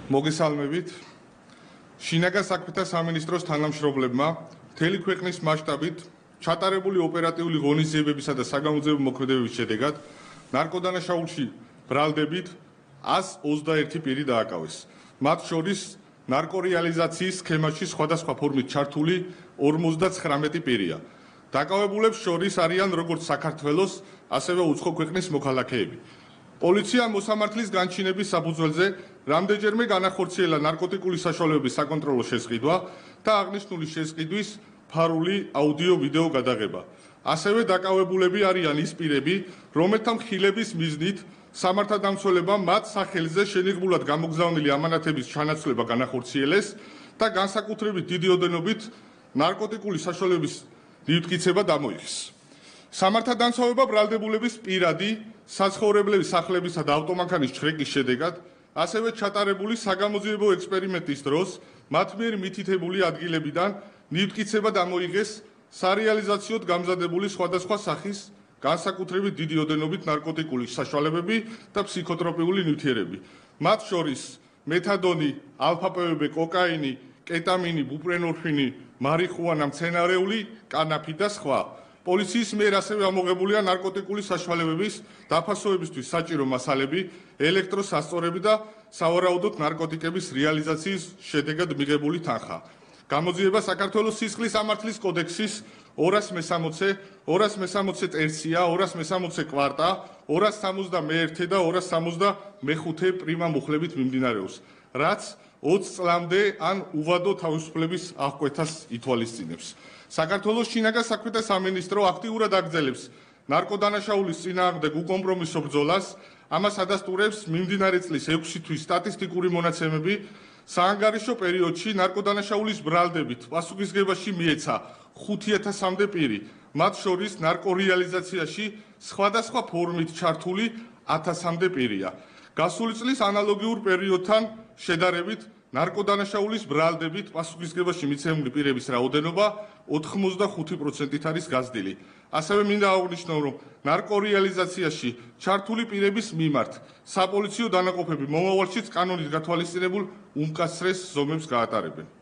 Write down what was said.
მოგესალმებით. შინაგან საქმეთა სამინისტროს თანამშრომლებმა მთელი ქვეყნის მასშტაბით ჩატარებული ოპერატიული ღონისძიებებისა და საგამოძიებო მოქმედებების შედეგად ნარკოდანაშაულში ბრალდებით 121 პირი დააკავეს. მათ შორის ნარკორეალიზაციის სქემაში სხვადასხვა ფორმით ჩართული 59 პირია. დაკავებულებს შორის არიან როგორც საქართველოს, ასევე უცხო ქვეყნის მოქალაქეები. პოლიციამ მოსამართლის განჩინების საფუძველზე რამდენჯერმე განახორციელა ნარკოტიკული საშუალებების საკონტროლო შესყიდვა და აღნიშნული შესყიდვის ფარული აუდიო-ვიდეო გადაღება. ასევე დაკავებულები არიან ის პირები, რომელთა მხილების მიზნით სამართალდამცველებამ მათ სახელზე შენიღბულად გამოგზავნილი ამანათების ჩანაცვლება განახორციელეს და განსაკუთრებით დიდი ოდენობით ნარკოტიკული საშუალებების მითკიცება დამოიღეს. სამართალდამცავება ბრალდებულების პირადი, საცხოვრებლების სახლებისა და ავტომანქანის ჩხრეკის შედეგად, ასევე ჩატარებული საგამოძიებო ექსპერიმენტის დროს მათ მიერ მითითებული ადგილებიდან მითკიცება დამოიღეს სარეალიზაციოდ გამზადებული სხვადასხვა სახის, განსაკუთრებით დიდი ოდენობით ნარკოტიკული საშუალებები და ფსიქოტროპიული ნივთიერები. მათ შორის მეთადონი, ალფა-პვბ, კოკაინი, კეტამინი, ბუპრენორფინი, მარიხუანა, მცენარეული კანაფი და სხვა. პოლიციის მიერ ასევე ამოღებულია ნარკოტიკული საშუალებების დაფასოებისთვის საჭირო მასალები, ელექტროსასწორები და სავარაუდოდ ნარკოტიკების რეალიზაციის შედეგად მიღებული თანხა. გამოძიება საქართველოს სისხლის სამართლის კოდექსის 260, 260 260 კვარტა, 261 და 265 პრიმა მუხლებით მიმდინარეობს, რაც 20 წლამდე ან უვადო თავისუფლების აღკვეთას ითვალისწინებს. საქართველოს შინაგან საქმეთა სამინისტრო აქტიურად აგრძელებს ნარკოდანაშაულის წინააღმდეგ უკომპრომისო ბრძოლას. ამას ადასტურებს მიმდინარე წლის 6 თვის სტატისტიკური მონაცემები. საანგარიშო პერიოდში ნარკოდანაშაულის ბრალდებით პასუხისგებაში მიეცა 5000-მდე პირი, მათ შორის ნარკორეალიზაციაში სხვადასხვა ფორმით ჩართული 1000-მდე პირია. გასული წლის ანალოგიურ პერიოდთან შედარებით ნარკოდანაშაულის ბრალდებით პასუხისგებაში მიცემული პირების რაოდენობა 85%-ით არის გაზრდილი. ასევე მინდა აღვნიშნო, რომ ნარკორეალიზაციაში ჩართული პირების მიმართ საპოლიციო დანაყოფები მომავალშიც კანონით გათვალისწინებულ უმკაცრეს ზომებს გაატარებენ.